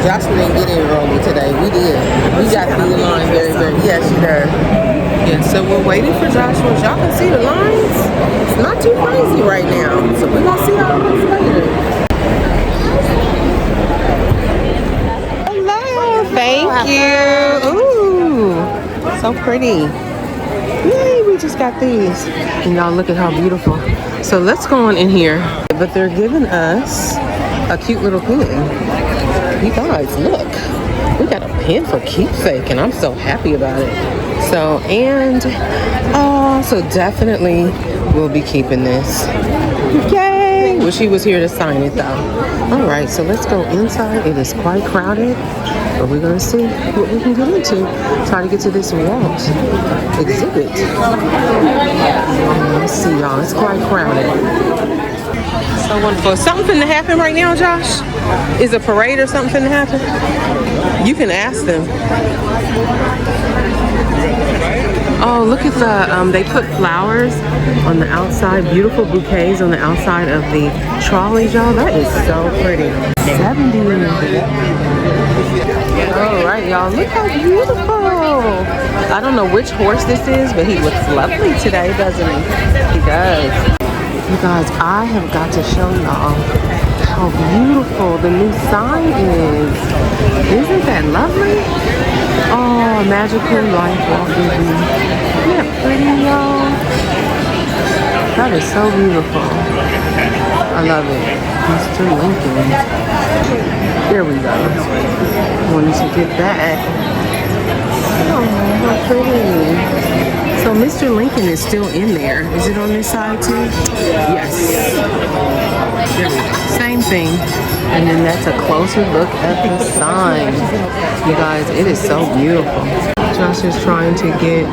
Joshua didn't get in early today. We did. We got through the line very, very. Yes, she does. Yeah, so we're waiting for Joshua. Y'all can see the lines. It's not too crazy right now. So we're gonna see how it looks later. Hello, thank you. Ooh, so pretty. Yay, we just got these. And y'all look at how beautiful. So let's go on in here. But they're giving us a cute little pin. You guys, look. We got a pin for keepsake, and I'm so happy about it. So, and, so definitely we'll be keeping this. Yay! Wish he was here to sign it, though. All right, so let's go inside. It is quite crowded, but we're going to see what we can get into. Try to get to this Walt exhibit. Let's see, y'all. It's quite crowded. So wonderful. Is something finna happen right now, Josh? Is a parade or something finna happen? You can ask them. Oh, look at the, they put flowers on the outside, beautiful bouquets on the outside of the trolleys, y'all. That is so pretty. 70. All right, y'all, look how beautiful. I don't know which horse this is, but he looks lovely today, doesn't he? He does. You guys, I have got to show y'all how beautiful the new sign is. Isn't that lovely? Oh, magical life, Walt Disney. Isn't that pretty, y'all? That is so beautiful. I love it. Mr. Lincoln. There we go. Wanted to get that. Oh, how pretty. So Mr. Lincoln is still in there. Is it on this side too? Yes. There we go. Same thing. And then that's a closer look at the sign. You guys, it is so beautiful. Josh is trying to get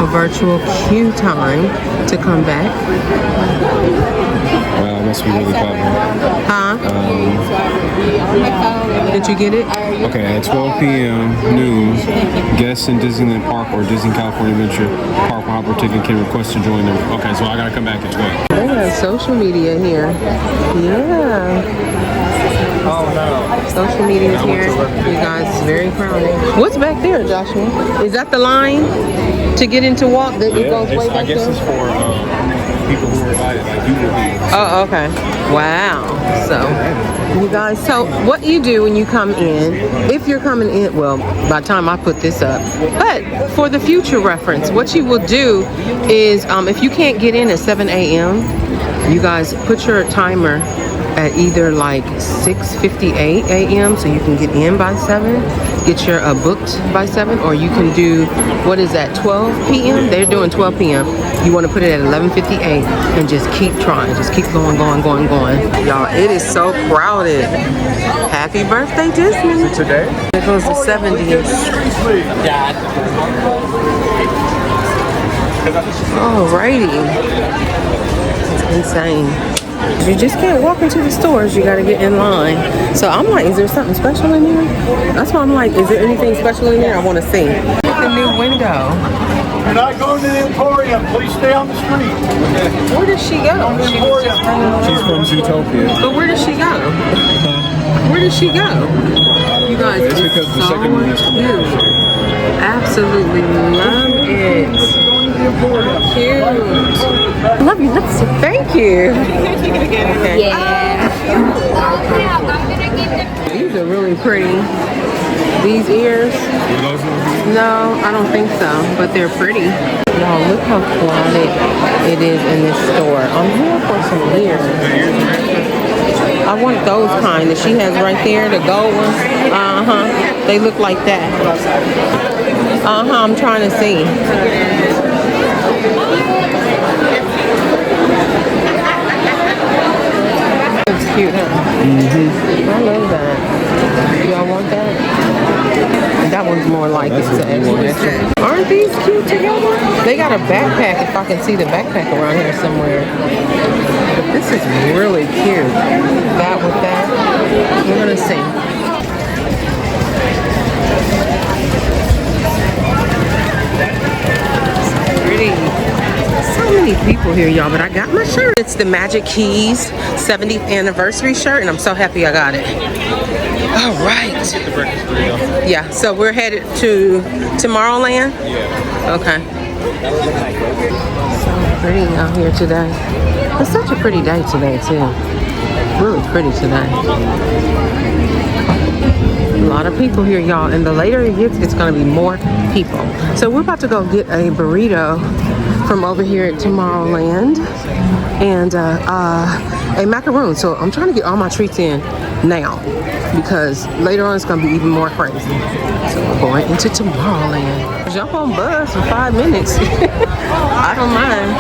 a virtual queue time to come back. Wow, must be really popular. Huh? Did you get it? Okay, at 12 p.m. noon, guests in Disneyland Park or Disney California Adventure Park with Hopper ticket can request to join them. Okay, so I gotta come back at 12. They have social media here. Yeah. Oh no. Social media is here. You guys, it's very crowded. What's back there, Joshua? Is that the line to get into Walt? That it goes way back there? I guess it's for people who are invited, like you will be. Oh, okay. Wow. So, you guys, so what you do when you come in, if you're coming in, well, by the time I put this up, but for the future reference, what you will do is, if you can't get in at 7 a.m., you guys put your timer at either like 6:58 a.m. so you can get in by 7, get your booked by 7, or you can do, what is that, 12 p.m.? They're doing 12 p.m. You want to put it at 11:58 and just keep trying. Just keep going. Y'all, it is so crowded. Happy birthday, Disney. Is it today? It goes to 70s. Alrighty. It's insane. You just can't walk into the stores. You gotta get in line. So I'm like, is there something special in here? That's why I'm like, is there anything special in here? I want to see. Look at the new window. You're not going to the Emporium. Please stay on the street. Where does she go? She's from Zootopia. But where does she go? Where does she go? You guys, it's because the so second one is cute. Absolutely love it. Cute. Love your lipstick. Thank you. Okay. Yeah. These are really pretty. These ears? No, I don't think so, but they're pretty. Y'all, look how crowded it is in this store. I'm here for some ears. I want those kind that she has right there, the gold ones. They look like that. I'm trying to see. That's cute, huh? I love that. Y'all want that? That one's more like it's extra. Aren't these cute together? They got a backpack, if I can see the backpack around here somewhere. But this is really cute. That with that. We're gonna see. Pretty. So many people here, y'all, but I got my shirt. It's the Magic Keys 70th anniversary shirt, and I'm so happy I got it. All right. Get the breakfast burrito. Yeah, so we're headed to Tomorrowland? Yeah. Okay. So pretty out here today. It's such a pretty day today, too. Really pretty today. A lot of people here, y'all. And the later it gets, it's going to be more people. So we're about to go get a burrito from over here at Tomorrowland. And a macaroon. So I'm trying to get all my treats in now, because later on it's going to be even more crazy. So we're going into Tomorrowland. Jump on bus for 5 minutes. I don't mind.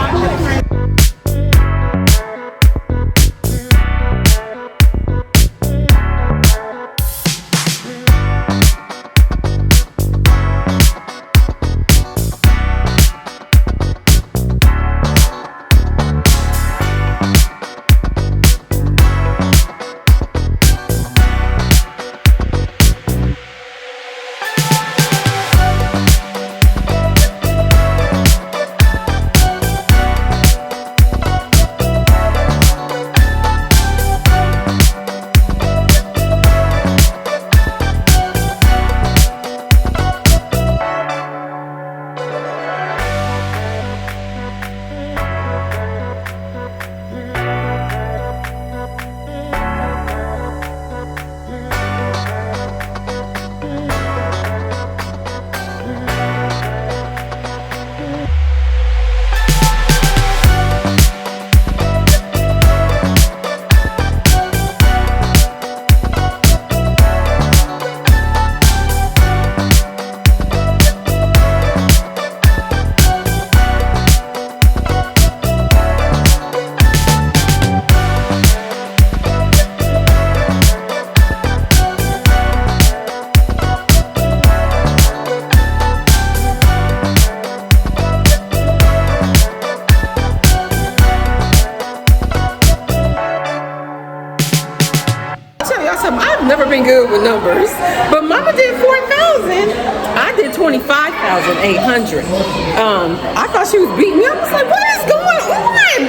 I've never been good with numbers, but Mama did 4,000. I did 25,800. I thought she was beating me. I was like, what is going on?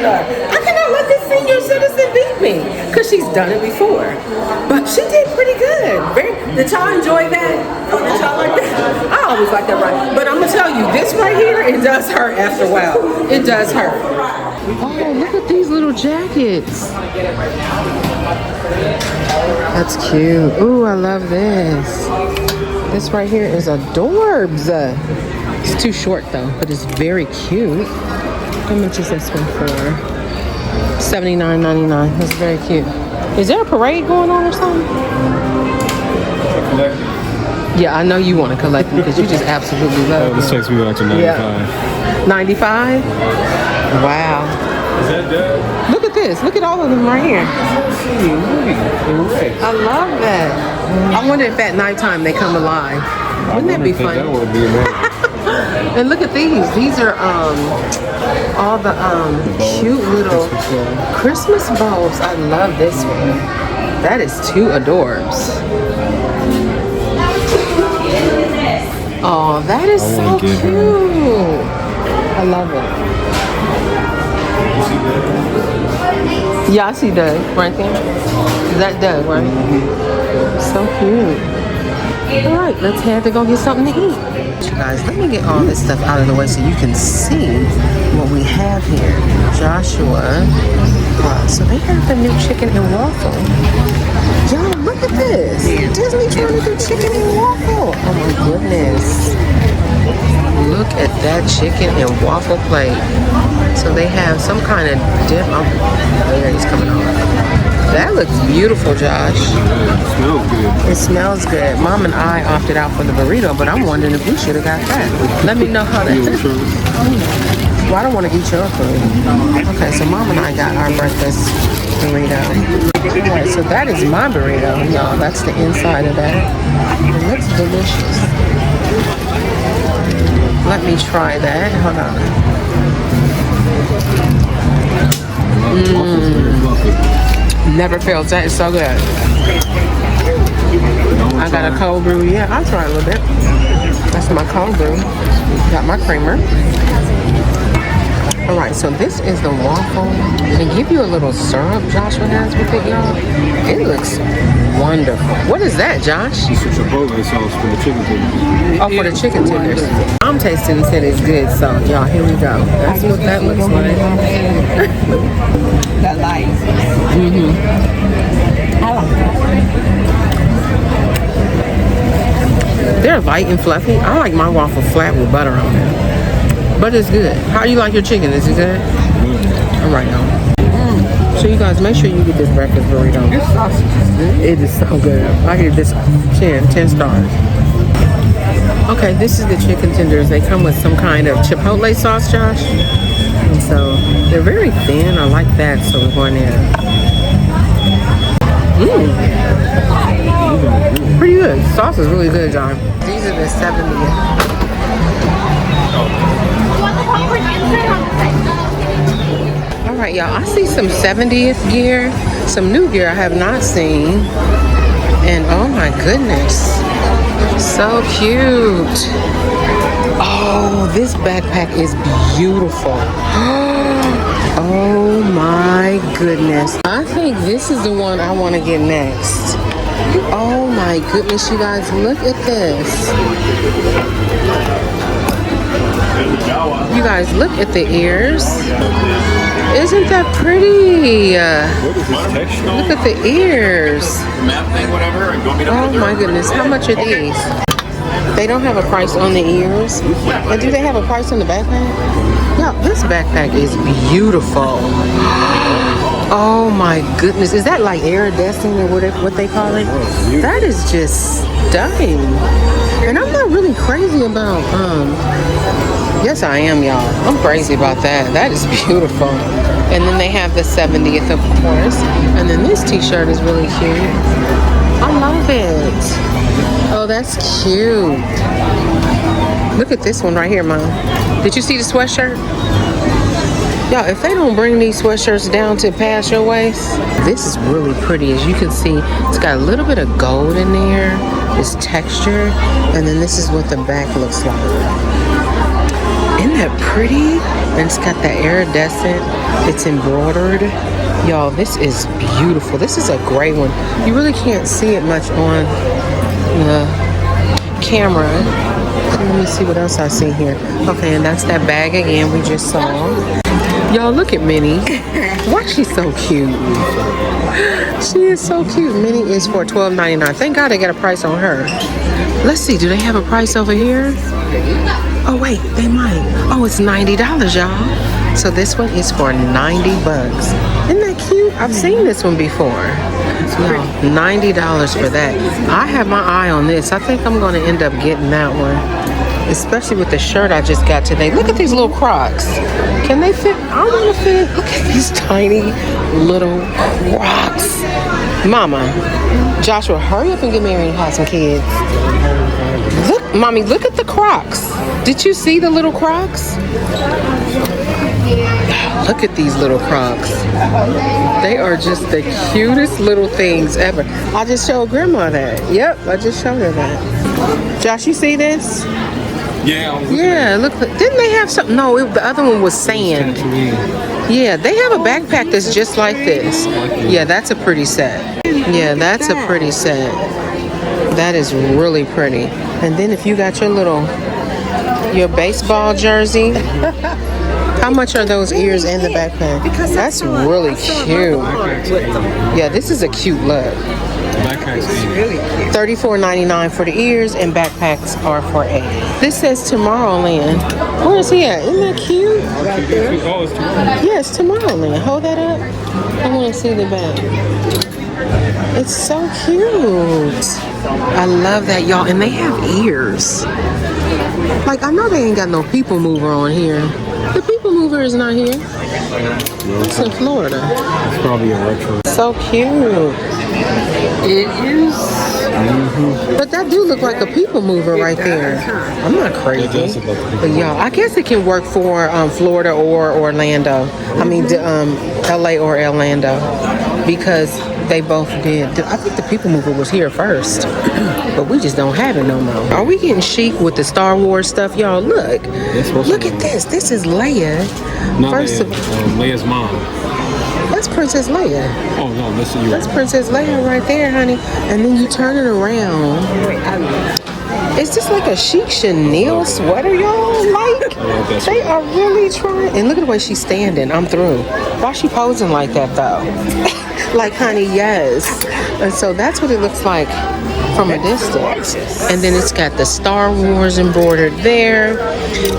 I cannot let this senior citizen beat me, because she's done it before. But she did pretty good. Did y'all enjoy that? Oh, did y'all like that? I always like that, right? But I'm gonna tell you, this right here, it does hurt after a while. It does hurt. Oh, look at these little jackets. That's cute. Ooh, I love this. This right here is adorbs. It's too short though, but it's very cute. How much is this one for? $79.99. That's very cute. Is there a parade going on or something? Yeah, I know you want to collect them because you just absolutely love them. This takes me back to 95. Yeah. 95? Wow. Is that good? Look at this. Look at all of them right here. I love that. I wonder if at nighttime they come alive. Wouldn't that be fun? That would be amazing. And look at these. These are all the cute little Christmas bulbs. I love this one. That is two adorbs. Oh, that is so cute. I love it. Yeah, I see Doug right there. Is that Doug, right? So cute. All right, let's head to go get something to eat. You guys, let me get all this stuff out of the way so you can see what we have here. Joshua. So they have the new chicken and waffle. Y'all, look at this. Disney trying to do chicken and waffle. Oh my goodness. Look at that chicken and waffle plate. So they have some kind of dip. Oh, there he's coming on. That looks beautiful, Josh. It smells good. It smells good. Mom and I opted out for the burrito, but I'm wondering if we should have got that. Let me know how that. Well, I don't want to eat your food. Okay, so Mom and I got our breakfast burrito. All right, so that is my burrito, y'all. That's the inside of that. It looks delicious. Let me try that. Hold on. Never fails. That is so good. I got a cold brew. Yeah, I'll try a little bit. That's my cold brew. Got my creamer. All right, so this is the waffle. They give you a little syrup Joshua has with it, y'all. It looks wonderful. What is that, Josh? It's a chipotle sauce for the chicken tenders. Oh, for the chicken tenders. I'm tasting and said it's good, so y'all, here we go. That's what that looks like. The light. I like that. They're light and fluffy. I like my waffle flat with butter on it. But it's good. How do you like your chicken? Is it good? All right, y'all. So you guys, make sure you get this breakfast burrito. This sausage is good. It is so good. I give this 10 stars. Okay, this is the chicken tenders. They come with some kind of chipotle sauce, Josh. And so they're very thin. I like that, so we're going in. Pretty good. Sauce is really good, John. These are the 70th. All right, y'all. I see some 70th gear, some new gear I have not seen. And oh my goodness. So cute. Oh, this backpack is beautiful. Oh my goodness. I think this is the one I want to get next. Oh my goodness, you guys, look at this. You guys, look at the ears. Isn't that pretty? What is this texture? Look at the ears. Oh my goodness, how much are these? They don't have a price on the ears. And do they have a price on the backpack? Yeah, this backpack is beautiful. Oh my goodness. Is that like iridescent or what they call it? That is just stunning. And I'm not really crazy about, yes I am, y'all. I'm crazy about that. That is beautiful. And then they have the 70th, of course. And then this t-shirt is really cute. I love it. Oh, that's cute. Look at this one right here, Mom. Did you see the sweatshirt? Y'all, if they don't bring these sweatshirts down to past your waist, this is really pretty. As you can see, it's got a little bit of gold in there. It's textured. And then this is what the back looks like. Isn't that pretty? And it's got that iridescent. It's embroidered. Y'all, this is beautiful. This is a gray one. You really can't see it much on the camera. Let me see what else I see here. Okay, and that's that bag again we just saw. Y'all, look at Minnie. Why is she so cute? She is so cute. Minnie is for $12.99. Thank God they got a price on her. Let's see, do they have a price over here? Oh wait, they might. Oh, it's $90, y'all. So this one is for 90 bucks. Isn't that cute? I've seen this one before. No, $90 for that. I have my eye on this. I think I'm going to end up getting that one. Especially with the shirt I just got today. Look at these little Crocs. Can they fit? I want to fit. Look at these tiny little Crocs. Mama, Joshua, hurry up and get married and have some kids. Look, Mommy, look at the Crocs. Did you see the little Crocs? Look at these little Crocs. They are just the cutest little things ever. I just showed Grandma that. Yep, I just showed her that. Josh, you see this? Yeah, look. Didn't they have something? No, the other one was sand. Yeah, they have a backpack that's just like this. Yeah, that's a pretty set. Yeah, that's a pretty set. That is really pretty. And then if you got your baseball jersey, how much are those ears and the backpack? That's really cute. Yeah, this is a cute look. $34.99 for the ears, and backpacks are for $80. This says Tomorrowland. Where is he at? Isn't that cute? Oh, it's Tomorrowland. Yeah, it's Tomorrowland. Hold that up. I want to see the back. It's so cute. I love that, y'all. And they have ears. Like, I know they ain't got no people mover on here. The people mover is not here. It's in Florida. It's probably a retro. So cute. It is. But that do look like a people mover right there. I'm not crazy. But y'all, I guess it can work for Florida or Orlando. I mean, LA or Orlando. because they both did. I think the People Mover was here first, but we just don't have it no more. Are we getting chic with the Star Wars stuff, y'all? Look at this. This is Leia. No, First of Leia's mom. That's Princess Leia. Oh no, listen, you. That's Princess Leia right there, honey. And then you turn it around. Is this like a chic Chanel sweater, y'all? Like, they are really trying. And look at the way she's standing. I'm through. Why is she posing like that, though? Like, honey, yes. And so that's what it looks like from a distance. And then it's got the Star Wars embroidered there.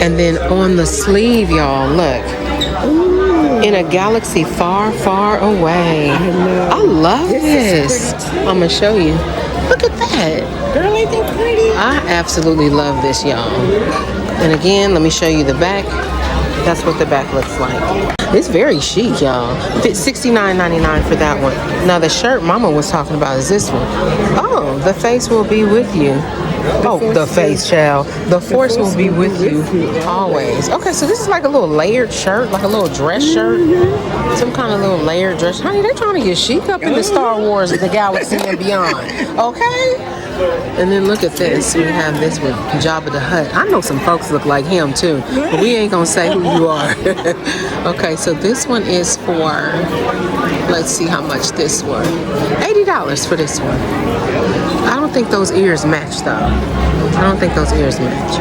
And then on the sleeve, y'all, look. In a galaxy far, far away. I love this. I'm going to show you. Look at that. Girl, ain't that pretty? I absolutely love this, y'all. And again, let me show you the back. That's what the back looks like. It's very chic, y'all. It's $69.99 for that one. Now, the shirt Mama was talking about is this one. Oh, the face will be with you. Oh, the face, child. The force will be with you always. Okay, so this is like a little layered shirt, like a little dress shirt. Some kind of little layered dress. Honey, they're trying to get chic up in the Star Wars, the galaxy and beyond. Okay? And then look at this. We have this with Jabba the Hutt. I know some folks look like him too, but we ain't gonna say who you are. Okay, so this one is for, let's see how much this one. $80 for this one. I don't think those ears match though. I don't think those ears match.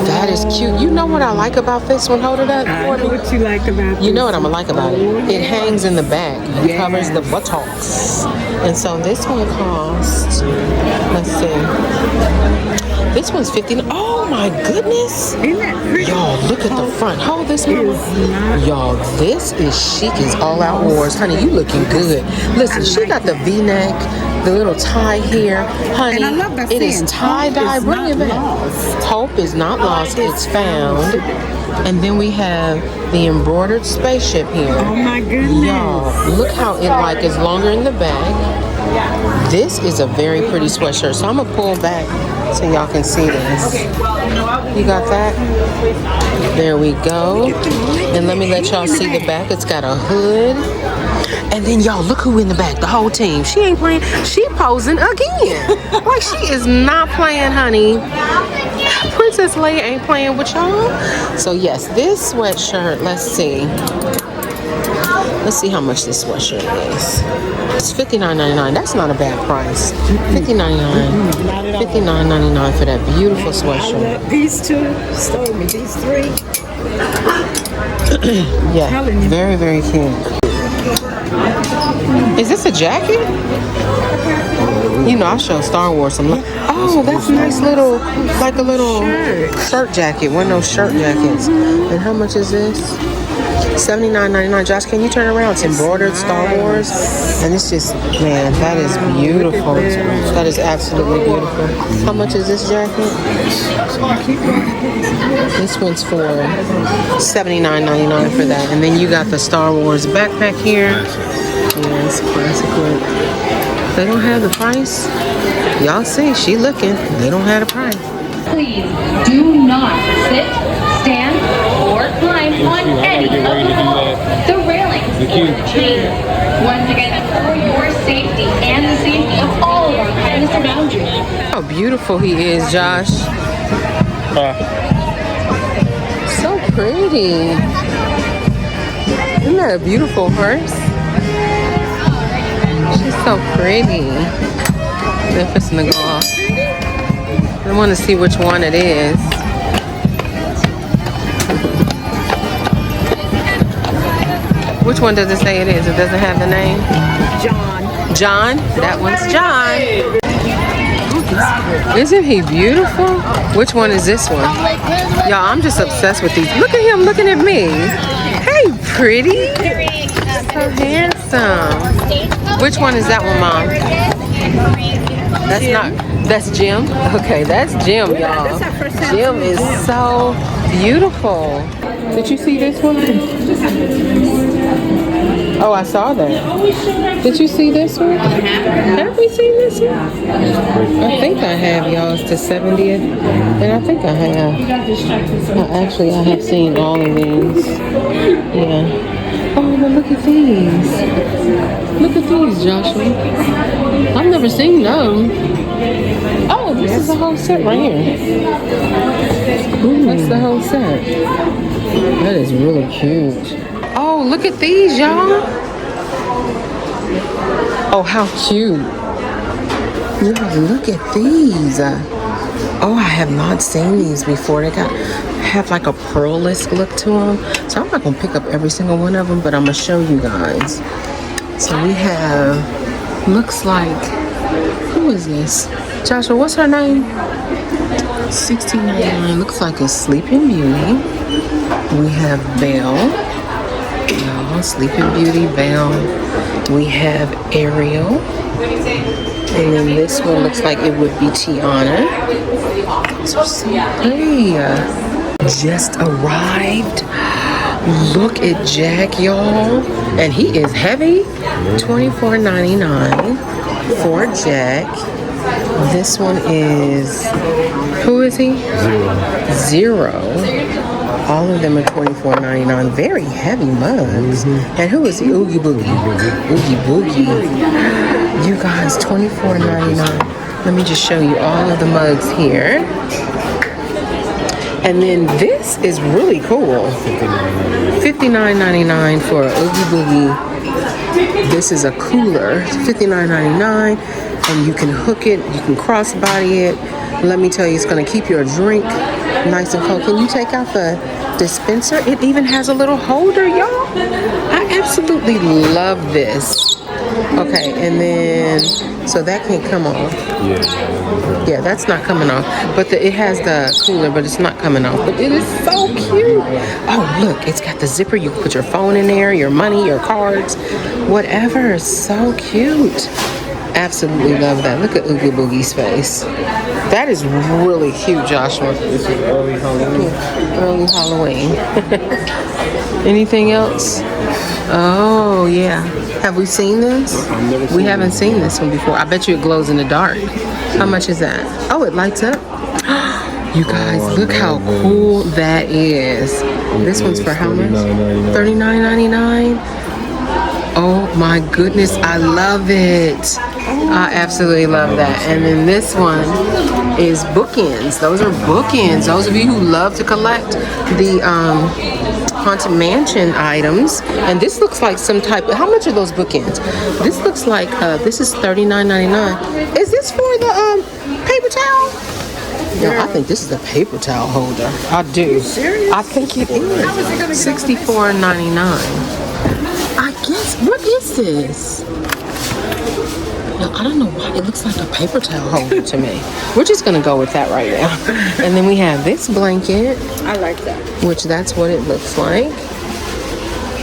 That is cute. You know what I like about this one? Hold it up. I know what you like about You this. know what I'm gonna like about it. It hangs in the back. It covers the buttocks. And so this one costs, let's see. This one's $50. Oh my goodness. Isn't that pretty? Y'all, look at the front. Hold this, mama. Y'all, this is chic as all out wars. Honey, you looking good. Listen, she got the V-neck, the little tie here. Honey, And I love that it is saying, tie-dye. hope is Bring it not back. lost. Hope is not lost. It's found. And then we have the embroidered spaceship here. Oh my goodness. Y'all, look how it like is longer in the back. This is a very pretty sweatshirt. So I'm gonna pull back so y'all can see this. You got that? There we go. And let me let y'all see the back. It's got a hood. And then y'all, look who in the back, the whole team. She ain't playing, she posing again. Like she is not playing, honey. Princess Leia ain't playing with y'all. So yes, this sweatshirt, let's see. Let's see how much this sweatshirt is. It's $59.99. That's not a bad price. $59.99. Not at all. $59.99 for that beautiful sweatshirt. These two stole me. These three. Yeah, very, very cute. Is this a jacket? You know, I show Star Wars some. Oh, that's a nice little, like a little shirt jacket. One of those shirt jackets. And how much is this? $79.99. Josh, can you turn around? It's embroidered Star Wars. And it's just, man, that is beautiful. That is absolutely beautiful. How much is this jacket? This one's for $79.99 for that. And then you got the Star Wars backpack here. Yes, classic look. They don't have the price. Y'all see, she looking. They don't have the price. Please do not sit, stand, or climb on any of the railings or the chains. Once again, for your safety and the safety of all of our friends around you. How beautiful he is, Josh. So pretty. Isn't that a beautiful horse? She's so pretty. They're fixing to go off. I want to see which one it is. Which one does it say it is? It doesn't have the name? John. John? That one's John. Isn't he beautiful? Which one is this one? Y'all, I'm just obsessed with these. Look at him looking at me. Hey, pretty. So handsome. Which one is that one, Mom? That's not, that's Jim? Okay, that's Jim, y'all. Jim is so beautiful. Did you see this one? Oh, I saw that. Did you see this one? Have we seen this one? I think I have, y'all. It's the 70th. And I think I have. Actually, I have seen all of these. Yeah. Oh, but look at these. Look at these, Joshua. I've never seen them. Oh, this is the whole set right here. That's the whole set. That is really cute. Oh, look at these, y'all. Oh, how cute. Yeah, look at these. Oh, I have not seen these before. They have like a pearl-esque look to them. So I'm not gonna pick up every single one of them, but I'm gonna show you guys. So we have, looks like, who is this? Joshua, what's her name? $16.99. Looks like a Sleeping Beauty. We have Belle. Y'all, Sleeping Beauty, Belle. We have Ariel. And then this one looks like it would be Tiana. So pretty. Just arrived. Look at Jack, y'all. And he is heavy. $24.99 for Jack. This one is, who is he? Zero. All of them are $24.99. Very heavy mugs. And who is he? Oogie Boogie. Oogie Boogie. You guys, $24.99. Let me just show you all of the mugs here. And then this is really cool. $59.99 for Oogie Boogie. This is a cooler. $59.99. And you can hook it. You can crossbody it. Let me tell you, it's going to keep your drink nice and cold. Can you take out the dispenser? It even has a little holder, y'all. I absolutely love this. Okay, and then, so that can't come off. Yeah, that's not coming off. But it has the cooler, but it's not coming off. But it is so cute. Oh, look, it's got the zipper. You can put your phone in there, your money, your cards, whatever. So cute. Absolutely love that. Look at Oogie Boogie's face. That is really cute, Joshua. This is early Halloween. Early Halloween. Anything else? Oh, yeah. Have we seen this? We haven't seen this one before. I bet you it glows in the dark. How much is that? Oh, it lights up. You guys, look how cool that is. This one's for how much? $39.99. Oh my goodness, I love it. I absolutely love that. And then this one is bookends. Those are bookends. Those of you who love to collect the Haunted Mansion items. And this looks like some type of, how much are those bookends? This looks like, this is $39.99. Is this for the paper towel? No, I think this is a paper towel holder. I do. I think it is. $64.99. I guess, what is this? No, I don't know why. It looks like a paper towel holder to me. We're just going to go with that right now. And then we have this blanket. I like that. Which that's what it looks like.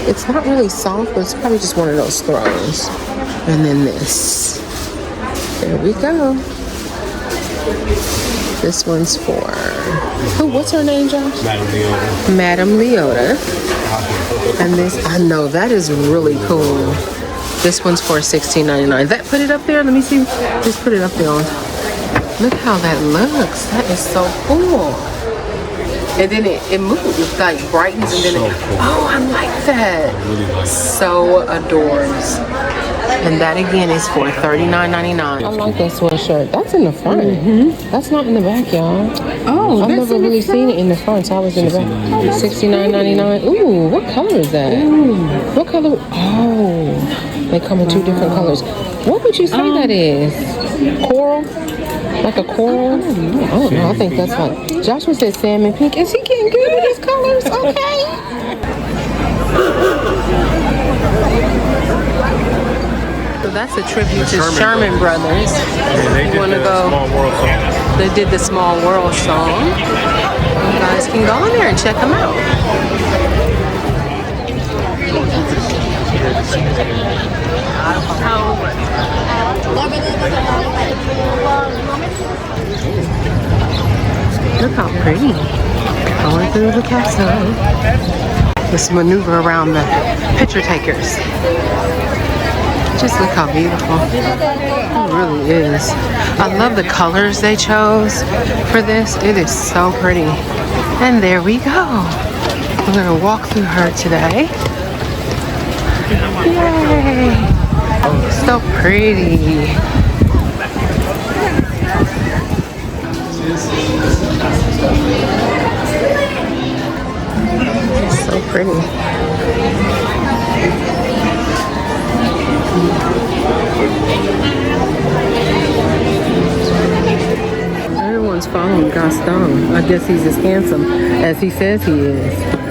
It's not really soft, but it's probably just one of those throws. And then this. There we go. This one's for, what's her name, Josh? Madame Leota. And this, I know, that is really cool. This one's for $16.99. That, put it up there, let me see. Just put it up there. Look how that looks. That is so cool. And then it moves, it like brightens and then it, oh, I like that. So adores. And that again is for $39.99. I like that sweatshirt. That's in the front. That's not in the back, y'all. Oh, I've never really seen it in the front, so I was in the back. $69.99. Ooh, what color is that? What color? Oh, they come in two different colors. What would you say that is? Coral? Like a coral? I don't know. I think that's like, Joshua said salmon pink. Is he getting good with his colors? Okay. So that's a tribute to Sherman Brothers. Yeah, they did wanna the go? Small World song. They did the Small World song. You guys can go in there and check them out. Look how pretty. Going through the castle. Let's maneuver around the picture takers. Just look how beautiful. It really is. I love the colors they chose for this. It is so pretty. And there we go. We're gonna walk through her today. Yay! So pretty. It's so pretty. Everyone's following Gaston. I guess he's as handsome as he says he is.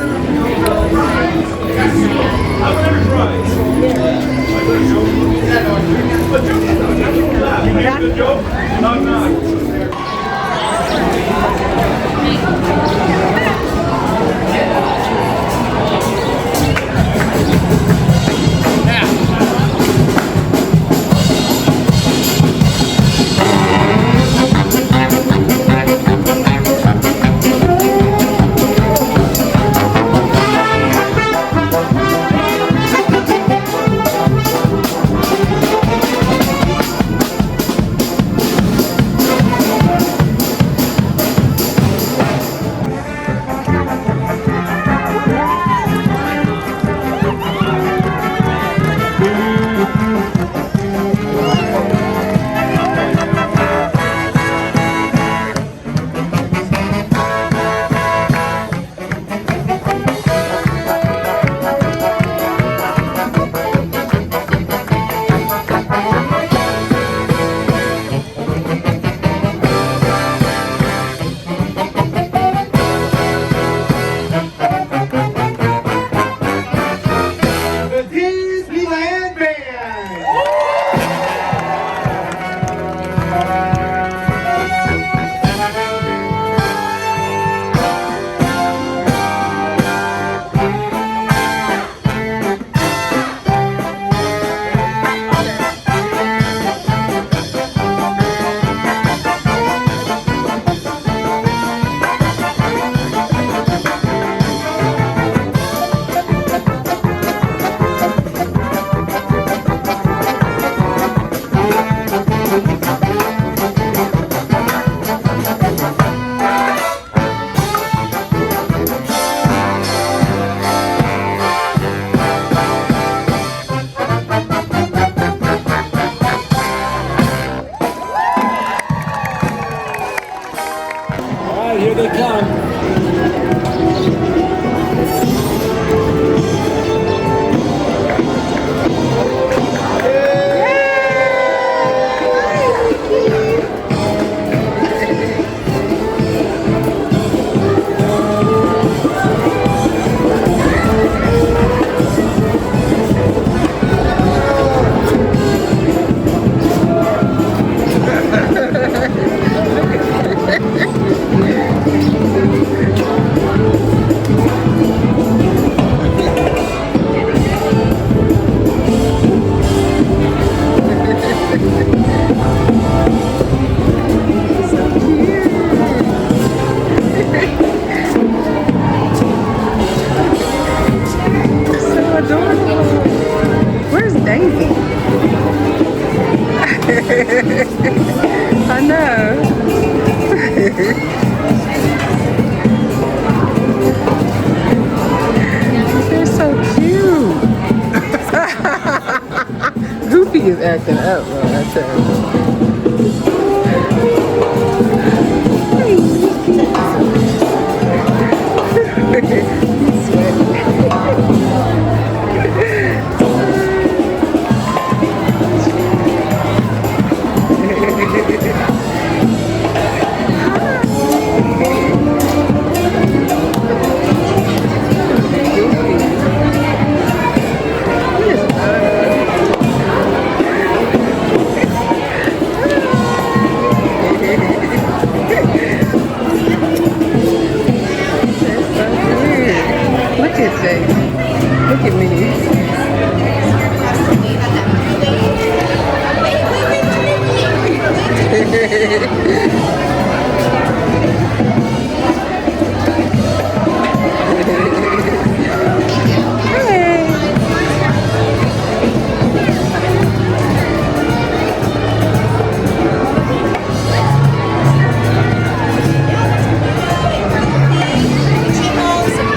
The Disneyland Band. All right, here they come. So adorable. Where's Daisy? I know. They're so cute. Goofy is acting up, bro. I tell you. He's sweating. Look at Daisy. Look at me.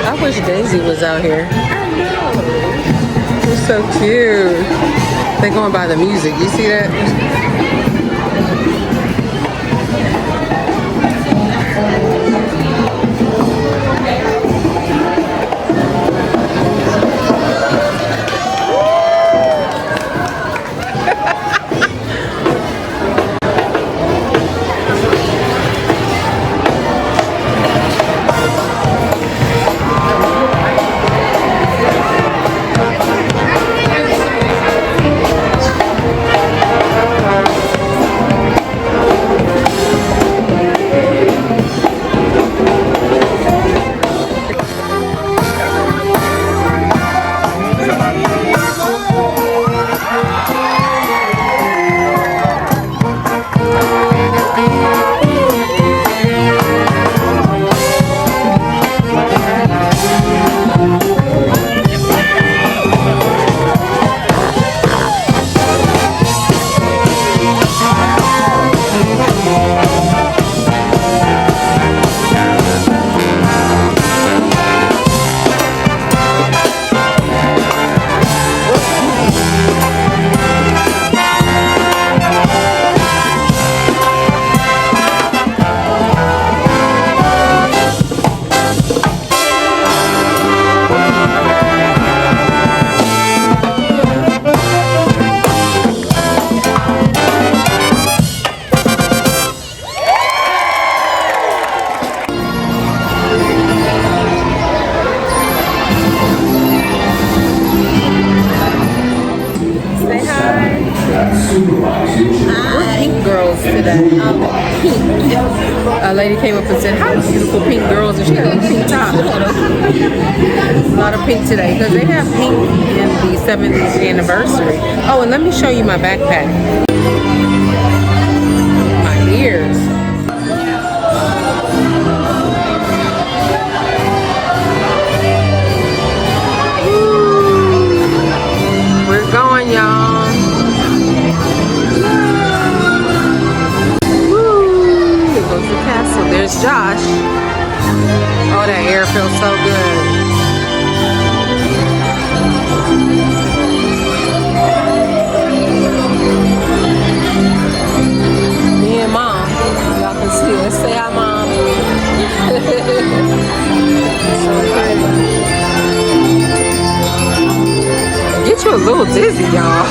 I wish Daisy was out here. They're So cute. They're going by the music. You see that? A lady came up and said, "How beautiful pink girls!" And she had a pink top. A lot of pink today because they have pink in the 70th anniversary. Oh, and let me show you my backpack. My ears. We're going, y'all. Castle. There's Josh. Oh, that air feels so good. Me and Mom. Y'all can see. Let's say hi, Mom. So pretty. Get you a little dizzy, y'all.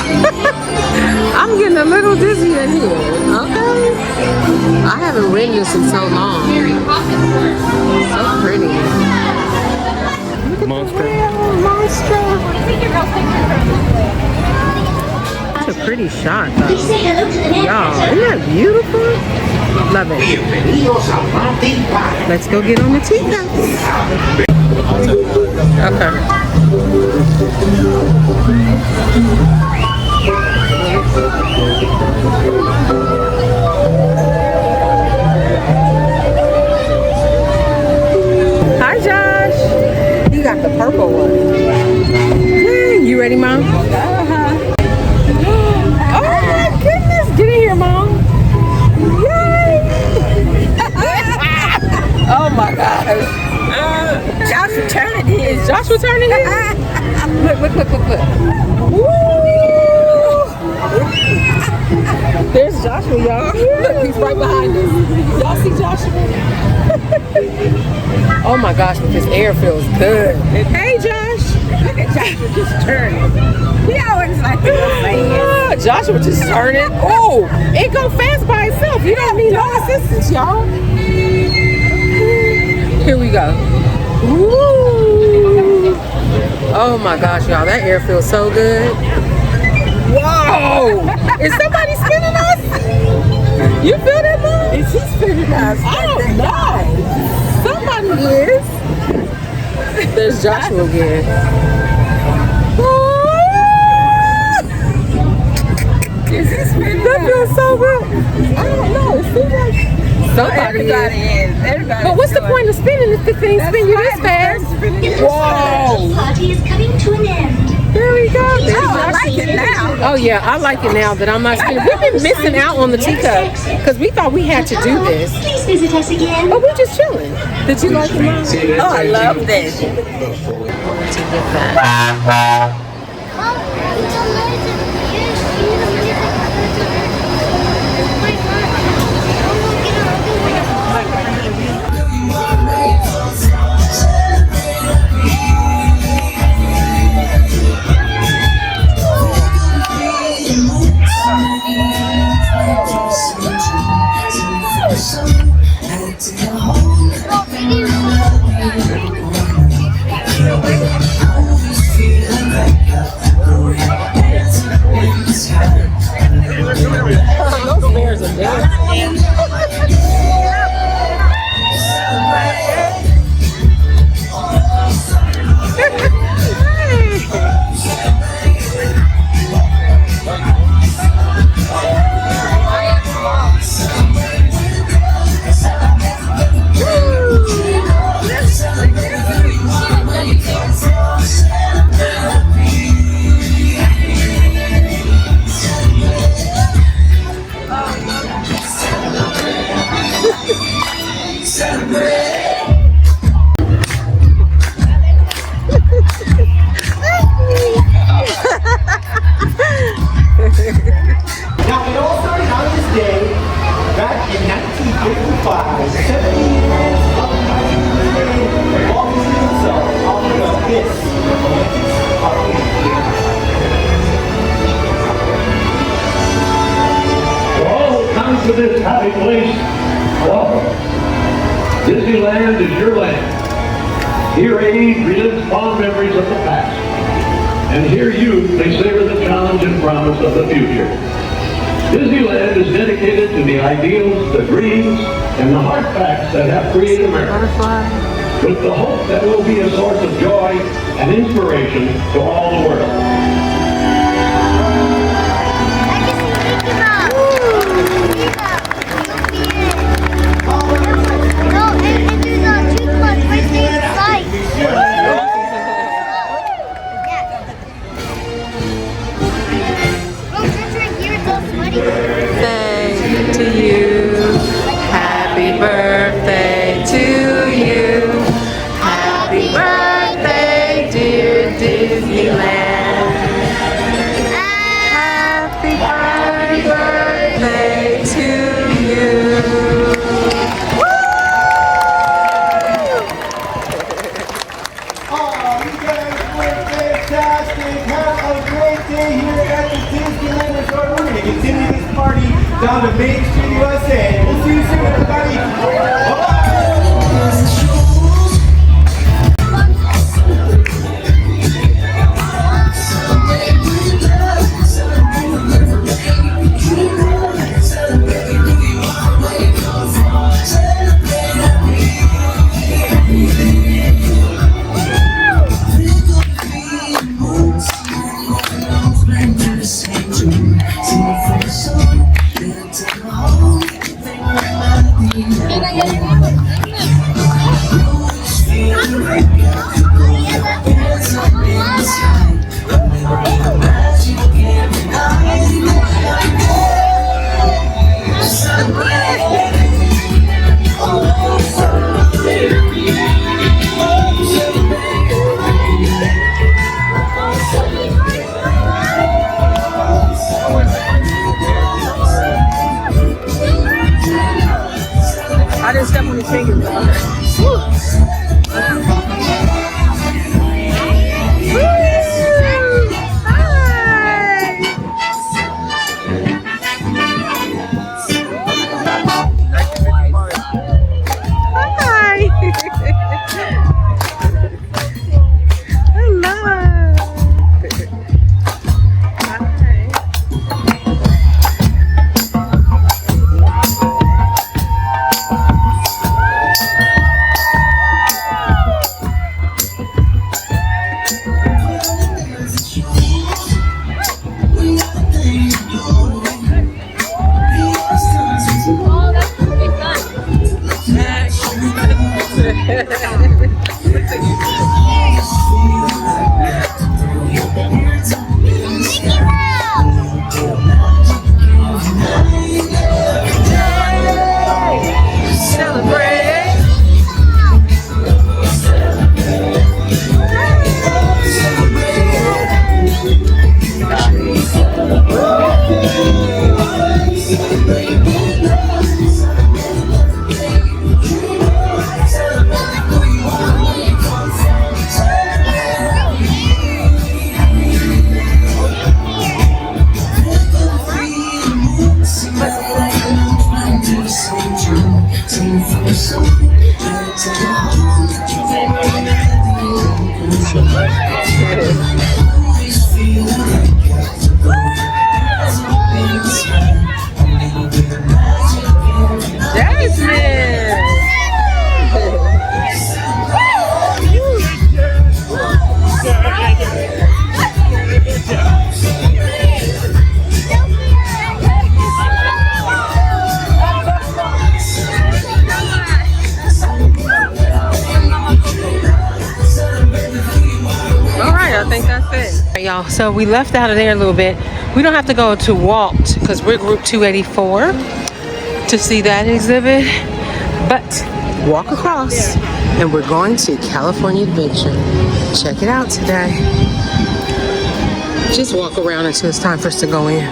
I'm getting a little dizzy in here. Okay. I haven't ridden this in so long. So pretty. Monster. Monster. That's a pretty shot, though. Y'all, isn't that beautiful? Love it. Let's go get on the teacups. Okay. Hi, Josh. You got the purple one. Hey, you ready, Mom? Uh-huh. Oh my goodness! Get in here, Mom. Yay! Oh my gosh. Josh returning his. Is Josh returning his? Look. Woo! There's Joshua, y'all. Look, he's right behind us. Y'all see Joshua? Oh my gosh, but this air feels good. Hey, Josh. Look at Joshua just turning. He always like to go fast. Joshua just turning. Oh, it go fast by itself. You don't need no assistance, y'all. Here we go. Woo. Oh my gosh, y'all. That air feels so good. Whoa! Is somebody spinning us? You feel that, Mom? Is he spinning us? I don't know. Somebody is. There's Joshua again. Is he spinning That us? feels so good. I don't know. It seems like somebody is. Everybody. But what's the point of spinning if the thing spin you this fast? Whoa! Party is coming to an end. There we go. I like it now. Oh yeah, I like it now that I'm not spinning. We've been missing out on the teacup because we thought we had to do this. Please visit us again. But we're just chilling. Did you like it, Mom? Oh, I love this. To get that. come to this happy place, welcome. Disneyland is your land. Here age relives fond memories of the past. And here youth may savor the challenge and promise of the future. Disneyland is dedicated to the ideals, the dreams, and the hard facts that have created America, with the hope that will be a source of joy and inspiration to all the world. Birthday to you. Happy birthday to you. Happy birthday, dear Disneyland. Happy birthday to you. Oh, you guys were fantastic. Have a great day here at the Disneyland Resort. We're going to continue this party down to Main Street, USA. We'll see you soon, everybody. Bye-bye. I didn't step on his finger. Y'all, so we left out of there a little bit. We don't have to go to Walt because we're group 284 to see that exhibit, but walk across and we're going to California Adventure. Check it out today. Just walk around until it's time for us to go in.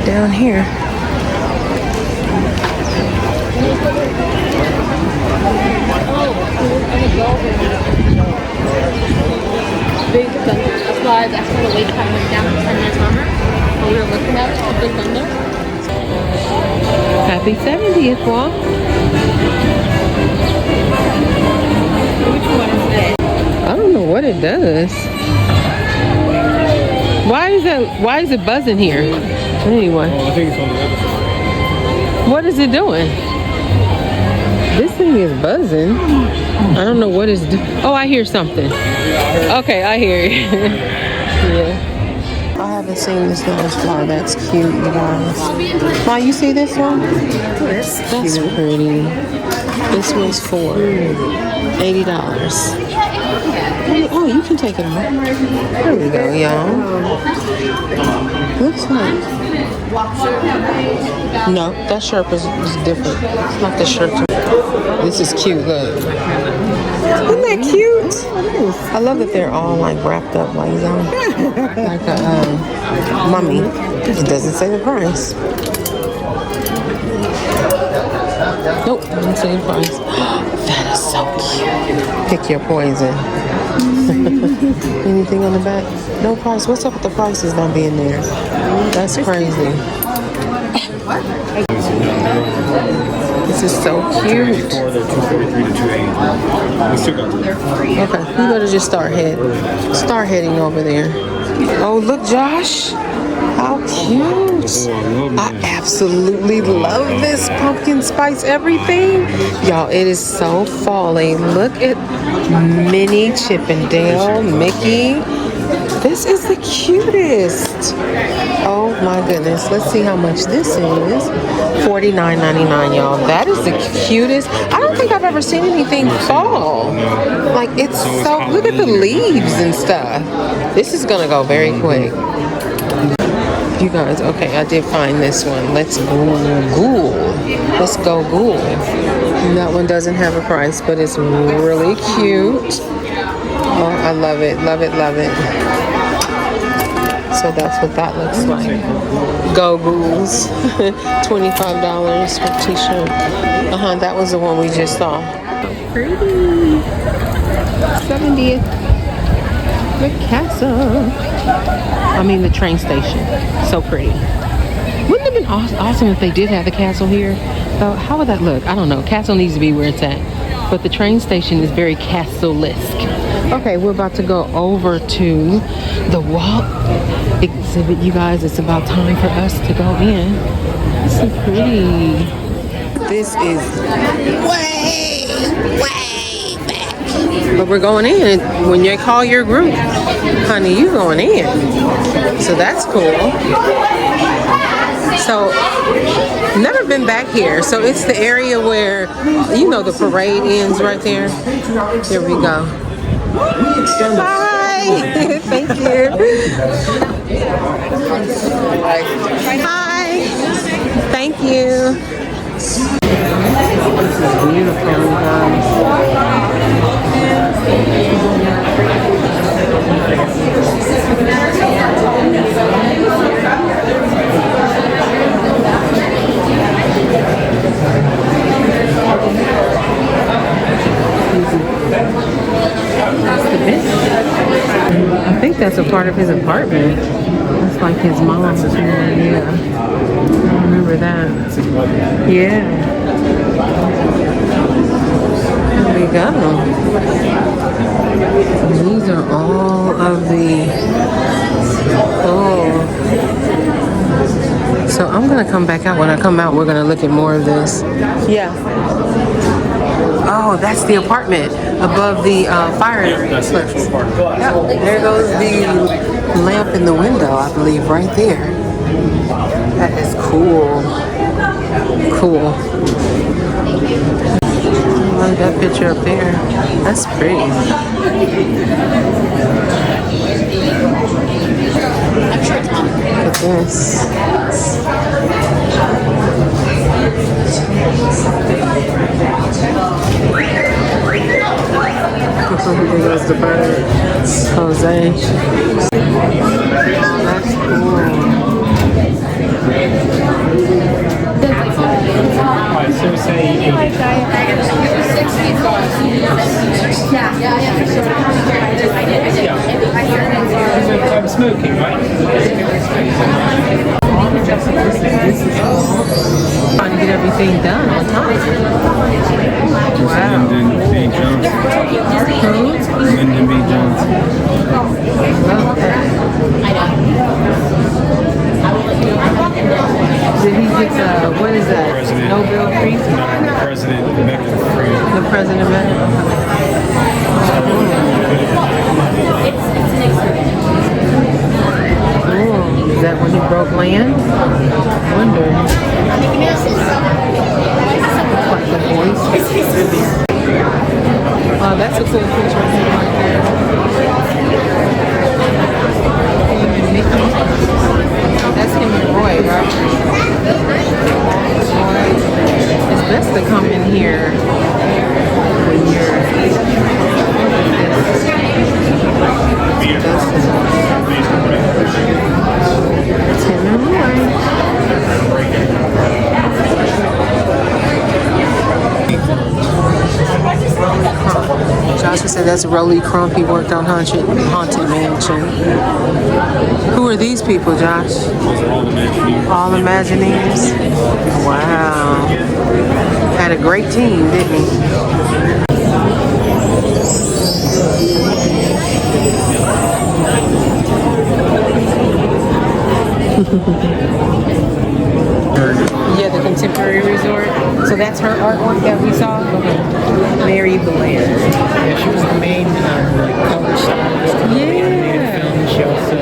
Down here. Big Thunder. That's why I was asking the wait time went down to 10 minutes longer. When we were looking at it, Big Thunder. Happy 70th, Walt. Which one is that? I don't know what it does. Why is it buzzing here? Anyway. Oh, I think it's on the other side. What is it doing? This thing is buzzing. I don't know what it's doing. Oh, I hear something. Okay, I hear it. Yeah. I haven't seen this little fly. That's cute, you guys. Ma, you see this one? That's pretty. This one's for $80. Oh, you can take it off. There we go, y'all. Looks like... No, that shirt is different. It's not the shirt. This is cute, look. Isn't that cute? I love that they're all like wrapped up like a mummy. It doesn't say the price. Nope, doesn't say the price. That is so cute. Pick your poison. Anything on the back? No price. What's up with the prices not being there? That's crazy. This is so cute. They're 243 to 280. We still got them. Okay, you better just start heading over there. Oh, look, Josh. How cute. I absolutely love this pumpkin spice everything. Y'all, it is so falling. Look at Minnie, Chippendale, Mickey. This is the cutest. Oh my goodness. Let's see how much this is. $49.99, y'all. That is the cutest. I don't think I've ever seen anything fall. Like, it's so, look at the leaves and stuff. This is gonna go very quick. You guys, okay, I did find this one. Let's go Ghoul. Let's go Ghoul. And that one doesn't have a price, but it's really cute. Oh, I love it, love it, love it. So that's what that looks like. Go Ghouls. $25 for t-shirt. That was the one we just saw. Pretty. 70th. The castle. I mean the train station. So pretty. Wouldn't it have been awesome if they did have the castle here? How would that look? I don't know. Castle needs to be where it's at. But the train station is very castle-esque. Okay, we're about to go over to the Walt exhibit, you guys. It's about time for us to go in. It's so pretty. This is way back. But we're going in. When you call your group, honey, you going in. So that's cool. So, never been back here. So it's the area where, you know, the parade ends right there. Here we go. Hi. Thank you. Hi. Thank you. This is beautiful, guys. I think that's a part of his apartment. It's like his mom's here. Yeah. I remember that. Yeah. There we go. These are all of the... Oh. So I'm going to come back out. When I come out, we're going to look at more of this. Yeah. Oh, that's the apartment above the fire. That's the actual part. Yep. There goes the lamp in the window, I believe, right there. That is cool. Cool. I like that picture up there. That's pretty. Look at this. There goes the bird. Jose. That's cool. Alright, so say 80. I'm smoking, right? This is Trying to get everything done on time. Wow. Lyndon B. Johnson. Lyndon B. Johnson. Did he get the, what is that? President. Nobel Peace? No, the president, medical freedom. The president of medical? Cool. Is that when he broke land? I wonder. Like the voice. Oh, that's a cool picture of him right there. Mickey. That's him and Roy, right? It's best to come in here when you're Tim and Roy. Joshua said that's Rolly Crump. He worked on Haunted Mansion. Who are these people, Josh? Those are all Imagineers. All Imagineers? Wow. Had a great team, didn't he? Yeah, the Contemporary Resort. So that's her artwork that we saw? Mary Blair. Yeah, she was the main color stylist in the animated film. She also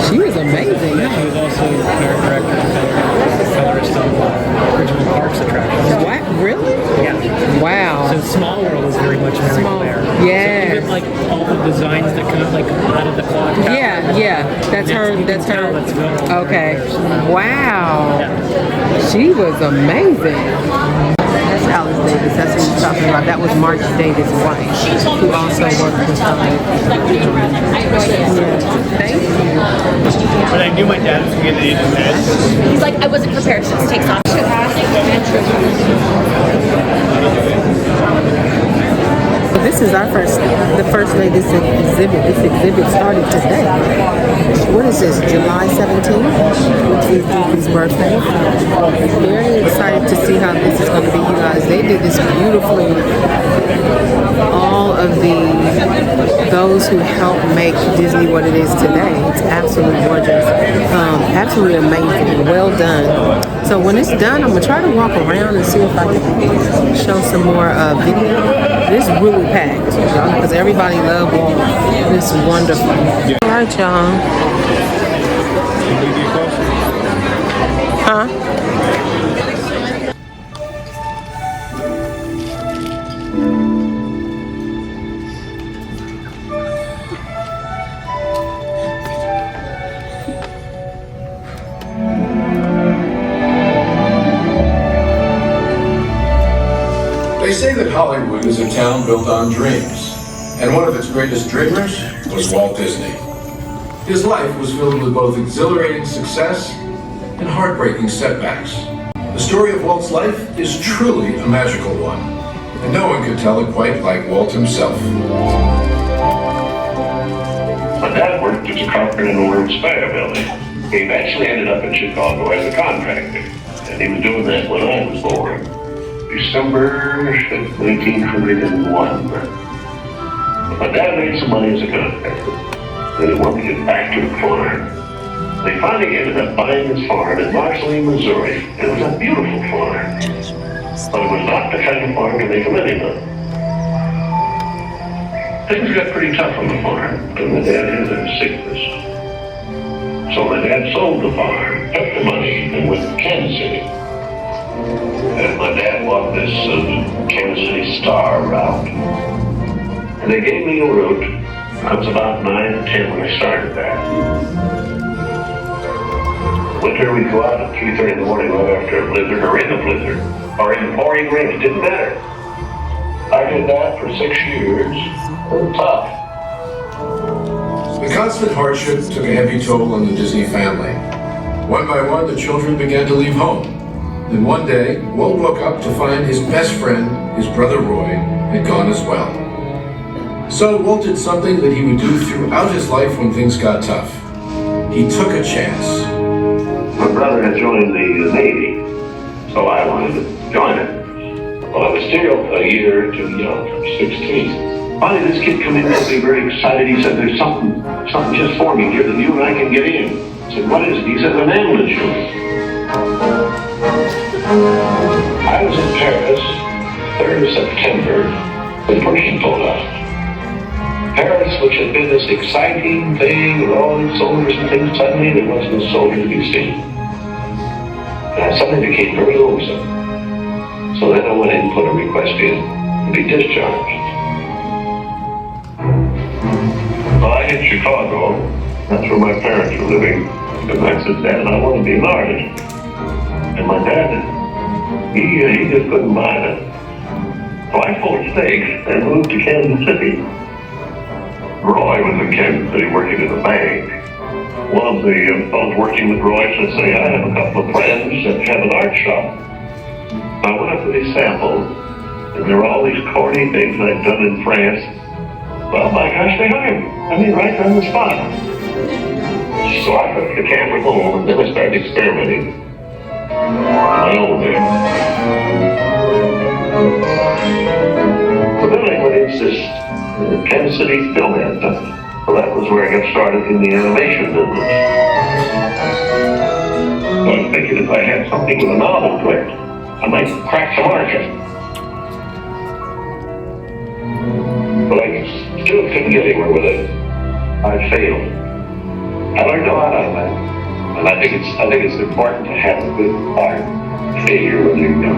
She was amazing. she was also the director and colorist of original Parks attractions. What? Really? Yeah. Wow. So Small World is very much Mary Small- Blair. yes. So even like all the designs that come like out of the clock tower. Yeah. That's her. You can That's tell her. that's filmed on Okay. Mary Blair. Wow. Yeah. She was amazing. That's Alice Davis. That's what he's talking about. That was March Davis' wife, who also worked with Thank you. But I knew my dad was going to get into that. He's like, I wasn't prepared, so it takes off. This is our the first day this exhibit started today. What is this, July 17th? Which is Goofy's birthday. Very excited to see how this is going to be, you guys. They did this beautifully. All of those who helped make Disney what it is today. It's absolutely gorgeous. Absolutely amazing. Well done. So when it's done, I'm going to try to walk around and see if I can show some more video. This is really packed, y'all, because everybody loved Walt. This is wonderful. Yeah. All right, y'all. Huh? They say that Hollywood is a town built on dreams, and one of its greatest dreamers was Walt Disney. His life was filled with both exhilarating success and heartbreaking setbacks. The story of Walt's life is truly a magical one, and no one could tell it quite like Walt himself. My dad worked as a carpenter in the World's Fair building. He eventually ended up in Chicago as a contractor, and he was doing that when I was born. December 1901. My dad made some money as a contractor, and he wanted to get back to the farm. They finally ended up buying this farm in Marceline, Missouri. It was a beautiful farm, but it was not the kind of farm to make a living on. Things got pretty tough on the farm, and my dad had a sickness. So my dad sold the farm, took the money, and went to Kansas City. And my dad bought this Kansas City Star route. And they gave me a route. I was about 9 or 10 when I started that. Winter we'd go out at 3:30 in the morning right after a blizzard, or in a blizzard, or in pouring rain. It didn't matter. I did that for 6 years. It was tough. The constant hardship took a heavy toll on the Disney family. One by one, the children began to leave home. Then one day, Walt woke up to find his best friend, his brother Roy, had gone as well. So Walt did something that he would do throughout his life when things got tough. He took a chance. My brother had joined the Navy, So I wanted to join it. Well, I was still a year too young, from 16. Finally, this kid come in and be very excited. He said, there's something just forming here that you and I can get in. I said, what is it? He said, an ambulance unit. I was in Paris, 3rd of September, when the Persian pulled up. Paris, which had been this exciting thing with all these soldiers and things, suddenly there wasn't a soldier to be seen. And I suddenly became very lonesome. So then I went in and put a request in to be discharged. Well, I hit Chicago. That's where my parents were living. And I said, Dad, I want to be an artist. And my dad, he just couldn't buy it. So I pulled stakes and moved to Kansas City. Roy was in Kansas City working at a bank. One of the fellows working with Roy said, say, I have a couple of friends that have an art shop. I went up to these samples, and there were all these corny things I'd done in France. Well, my gosh, they hired me. I mean, right on the spot. So I took the camera home, and then I started experimenting on my own there. So then I went into this Kansas City Film Center. So that was where I got started in the animation business. So I was thinking if I had something with a novel to it, I might crack the market. But I still couldn't get anywhere with it. I failed. I learned a lot out of that. And I think it's important to have a good art failure when you go.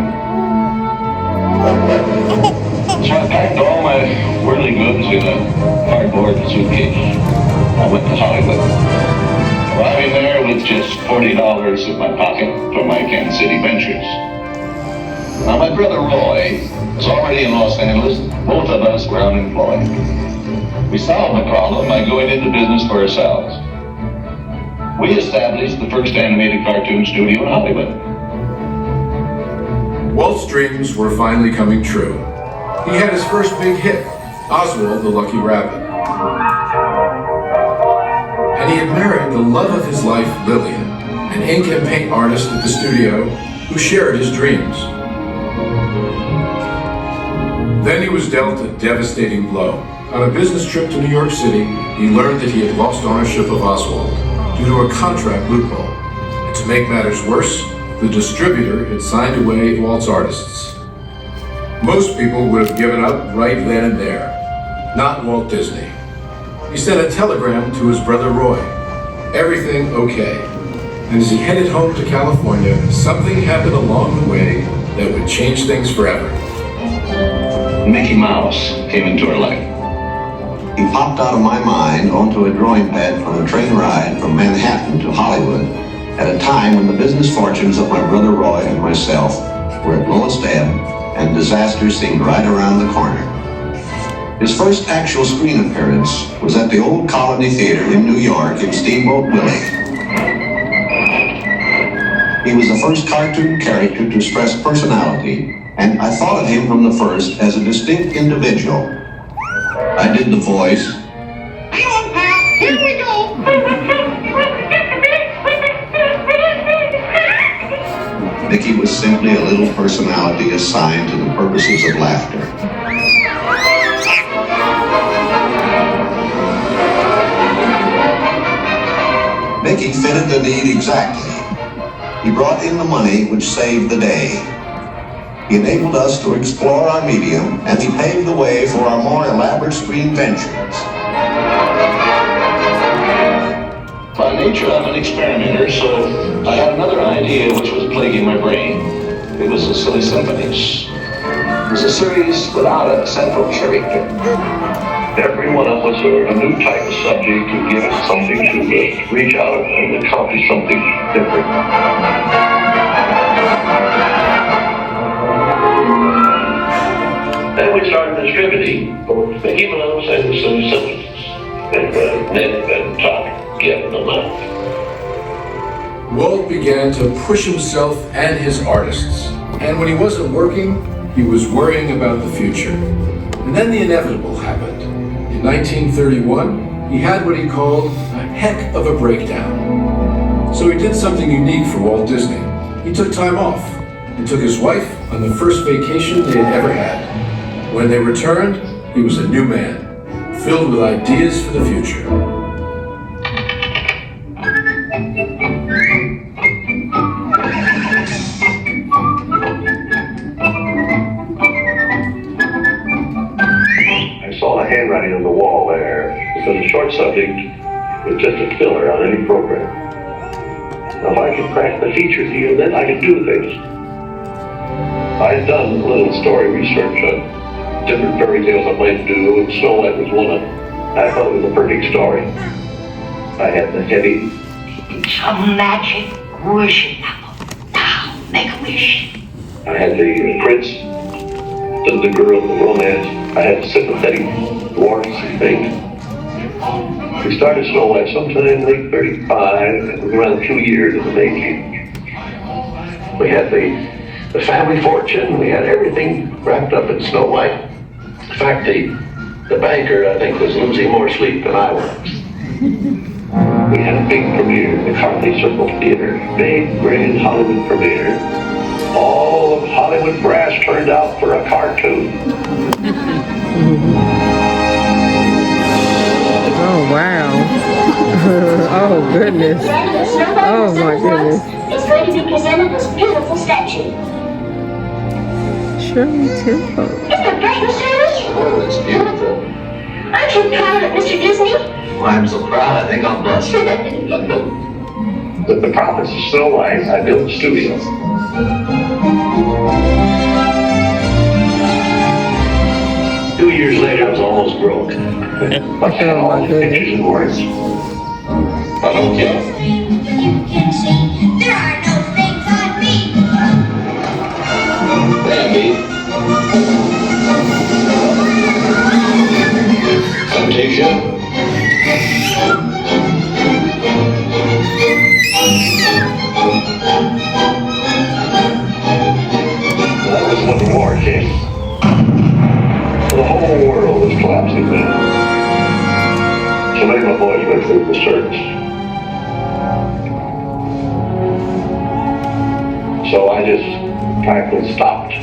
So I packed all my worldly goods in a cardboard suitcase. I went to Hollywood. Arriving there with just $40 in my pocket from my Kansas City ventures. Now, my brother Roy was already in Los Angeles. Both of us were unemployed. We solved the problem by going into business for ourselves. We established the first animated cartoon studio in Hollywood. Walt's dreams were finally coming true. He had his first big hit, Oswald the Lucky Rabbit. And he had married the love of his life, Lillian, an ink and paint artist at the studio who shared his dreams. Then he was dealt a devastating blow. On a business trip to New York City, he learned that he had lost ownership of Oswald due to a contract loophole. And to make matters worse, the distributor had signed away Walt's artists. Most people would have given up right then and there. Not Walt Disney. He sent a telegram to his brother Roy. Everything okay. And as he headed home to California, something happened along the way that would change things forever. Mickey Mouse came into our life. He popped out of my mind onto a drawing pad from a train ride from Manhattan to Hollywood at a time when the business fortunes of my brother Roy and myself were at lowest ebb and disaster seemed right around the corner. His first actual screen appearance was at the Old Colony Theater in New York in Steamboat Willie. He was the first cartoon character to express personality, and I thought of him from the first as a distinct individual. I did the voice. Come on, pal, here we go. Mickey was simply a little personality assigned to the purposes of laughter. Mickey fitted the need exactly. He brought in the money which saved the day. He enabled us to explore our medium, and he paved the way for our more elaborate screen ventures. By nature, I'm an experimenter, so I had another idea which was plaguing my brain. It was the Silly Symphonies. It was a series without a central character. Every one of us are a new type of subject to give it something to reach out and accomplish something different. Then we started distributing both Mickey Mouse and the Silly Symphonies. And Ned and Tuck getting them out. Walt began to push himself and his artists. And when he wasn't working, he was worrying about the future. And then the inevitable happened. In 1931, he had what he called a heck of a breakdown. So he did something unique for Walt Disney. He took time off. and took his wife on the first vacation they had ever had. When they returned, he was a new man, filled with ideas for the future. I saw a handwriting on the wall there. It was a short subject with just a filler on any program. Now, if I could crack the feature deal, then I could do things. I had done a little story research on different fairy tales I might do, and Snow White was one of them. I thought it was a perfect story. I had the heavy... It's a magic wishing apple. Now, make a wish. I had the prince, the girl, the romance. I had the sympathetic dwarfs and things. We started Snow White sometime in late 35, and it was around 2 years in the making. We had the family fortune, we had everything wrapped up in Snow White. In fact, the banker, I think, was losing more sleep than I was. We had a big premiere, the Carly Circle Theater, big, grand Hollywood premiere. All of Hollywood brass turned out for a cartoon. Oh, wow. Oh, goodness. Oh, my goodness. It's going to be presented this beautiful statue. Shirley Temple. Isn't it great, Mr. Harris? Oh, it's beautiful. Aren't you proud of it, Mr. Disney? Well, I'm so proud, I think I'll bust. With the promise of Snow White, I built a studio. Two years later, I was almost broke. But I had all the pictures and words. But okay. You can see there are no things on me. Bambi. Fantasia. That was when the war came. The whole world was collapsing then. So many of my boys went through the service. So I just practically stopped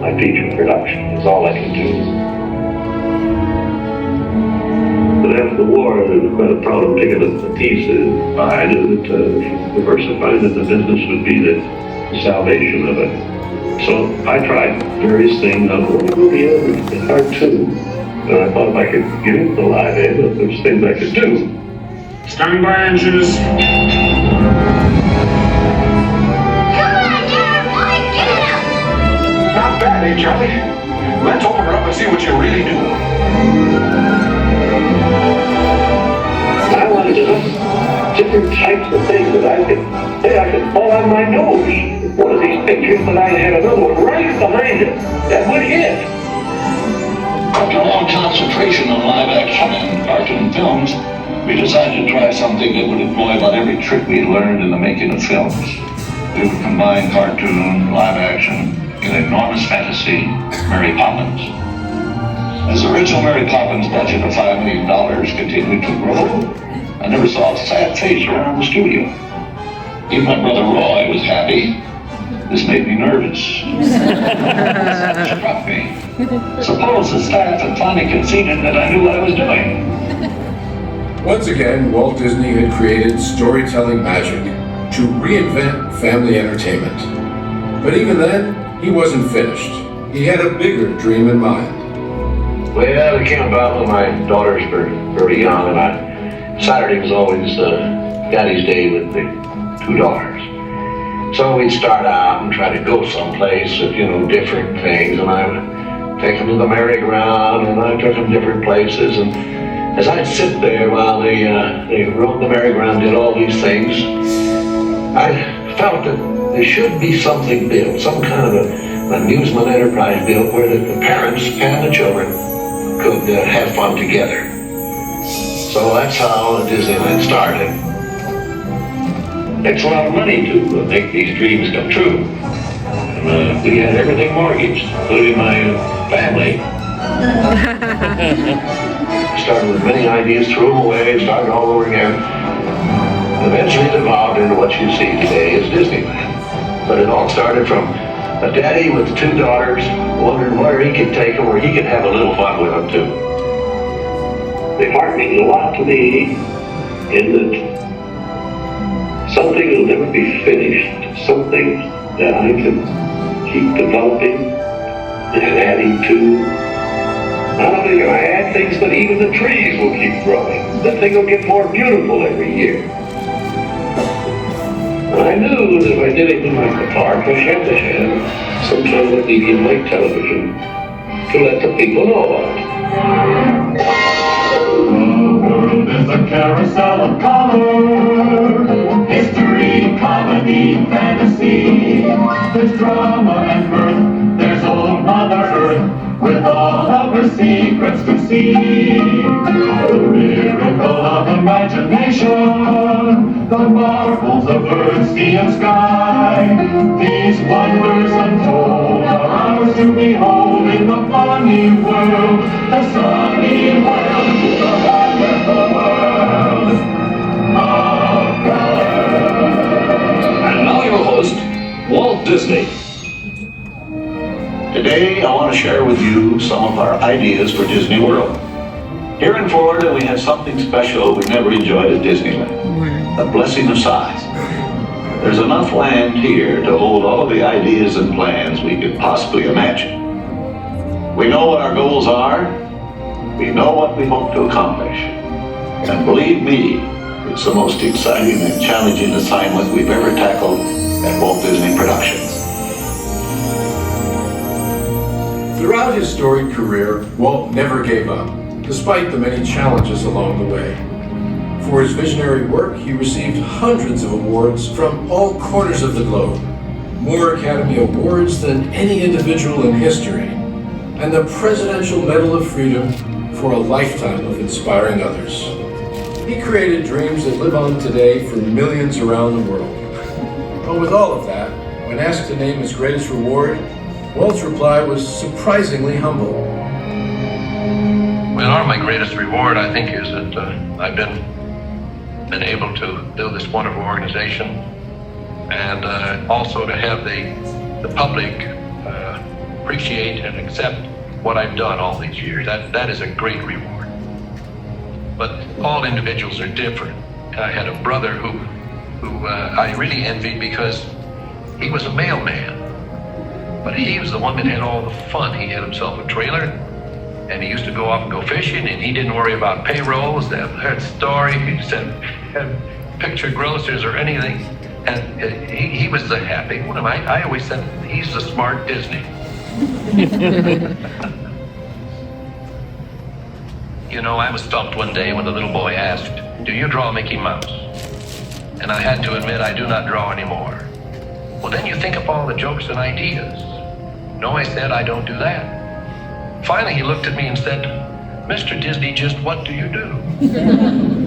my feature production. It's all I could do. But after the war, there was quite a problem picking up the pieces. I knew that diversifying in the business would be the salvation of it. So I tried various things. I thought, what would be a cartoon? And I thought if I could get into the live aid, there's things I could do. Standing by engines. Not bad, eh, Charlie? Let's open her up and see what you really do. I wanted to look different types of things that I could fall on my nose. One of these pictures that I had another one right behind it that would hit. After a long concentration on live action and cartoon films, we decided to try something that would employ about every trick we had learned in the making of films. We would combine cartoon, live action, in enormous fantasy, Mary Poppins. As the original Mary Poppins budget of $5 million continued to grow, I never saw a sad face around the studio. Even my brother Roy was happy. This made me nervous. It struck me. Suppose the staff had finally conceded that I knew what I was doing. Once again, Walt Disney had created storytelling magic to reinvent family entertainment. But even then, he wasn't finished. He had a bigger dream in mind. Well, it came about when my daughters were very young, and Saturday was always Daddy's Day with the two daughters. So we'd start out and try to go someplace with, different things, and I would take them to the merry-go-round, and I took them different places, and as I'd sit there while they rode the merry-go-round, did all these things, I felt that there should be something built, some kind of an amusement enterprise built where the parents and the children could have fun together. So that's how Disneyland started. Takes a lot of money to make these dreams come true. And we had everything mortgaged, including my family. Started with many ideas, threw them away, started all over again. Eventually it evolved into what you see today as Disneyland. But it all started from A daddy with 2 daughters, wondering where he could take them, where he could have a little fun with them too. The park means a lot to me in that something will never be finished, something that I can keep developing and adding to. Not only will I add things, but even the trees will keep growing. The thing will get more beautiful every year. I knew that if I did anything like the park, I had to have some kind of medium like television to let the people know about it. The world is a carousel of color, history, comedy, fantasy. There's drama and mirth, there's old Mother Earth, with all of her secrets to see. The miracle of imagination, the marvels of earth, sea and sky. These wonders untold are ours to behold in the funny world, the sunny world, the wonderful world of color. And now your host, Walt Disney. Today, I want to share with you some of our ideas for Disney World. Here in Florida, we have something special we never enjoyed at Disneyland, a blessing of size. There's enough land here to hold all of the ideas and plans we could possibly imagine. We know what our goals are, we know what we hope to accomplish, and believe me, it's the most exciting and challenging assignment we've ever tackled at Walt Disney Productions. Throughout his storied career, Walt never gave up, despite the many challenges along the way. For his visionary work, he received hundreds of awards from all corners of the globe, more Academy Awards than any individual in history, and the Presidential Medal of Freedom for a lifetime of inspiring others. He created dreams that live on today for millions around the world. But with all of that, when asked to name his greatest reward, Walt's reply was surprisingly humble. Well, my greatest reward, I think, is that I've been able to build this wonderful organization, and also to have the public appreciate and accept what I've done all these years. That is a great reward. But all individuals are different. I had a brother who I really envied because he was a mailman. But he was the one that had all the fun. He had himself a trailer, and he used to go off and go fishing, and he didn't worry about payrolls, that story, he just had picture grocers or anything. And he was the happy one. I always said, he's the smart Disney. You know, I was stumped one day when the little boy asked, "Do you draw Mickey Mouse?" And I had to admit, I do not draw anymore. Well, then you think of all the jokes and ideas. No, I said, I don't do that. Finally, he looked at me and said, "Mr. Disney, just what do you do?"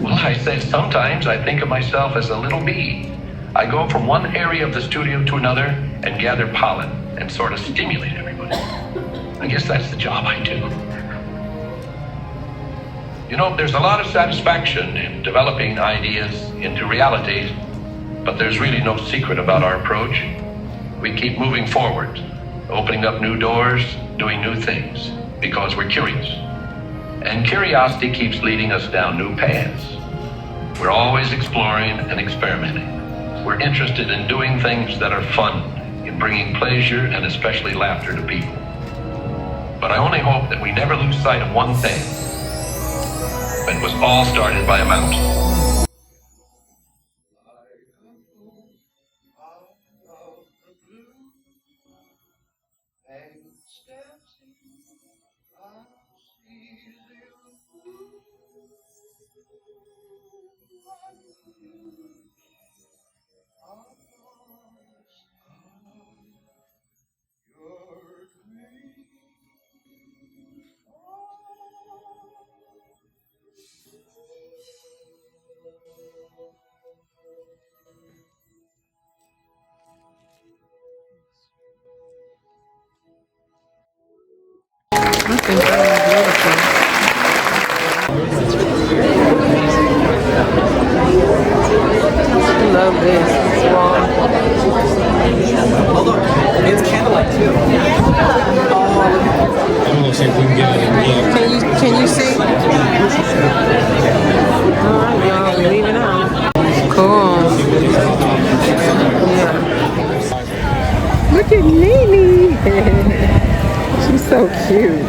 Well, I said, sometimes I think of myself as a little bee. I go from one area of the studio to another and gather pollen and sort of stimulate everybody. I guess that's the job I do. You know, there's a lot of satisfaction in developing ideas into realities, but there's really no secret about our approach. We keep moving forward, opening up new doors, doing new things, because we're curious. And curiosity keeps leading us down new paths. We're always exploring and experimenting. We're interested in doing things that are fun, in bringing pleasure and especially laughter to people. But I only hope that we never lose sight of one thing. It was all started by a mountain. I love this. It's wrong. Oh, look, it's candlelight. I'm gonna see if we can get it. Can you see? Alright, y'all, we're leaving out. Cool. Yeah. Look at Nene. She's so cute.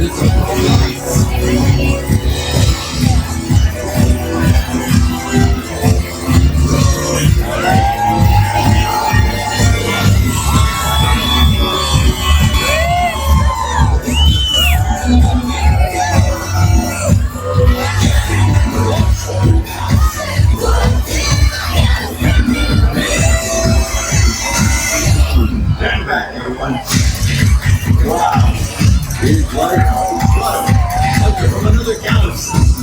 Stand back, everyone. Wow. He's like from another galaxy.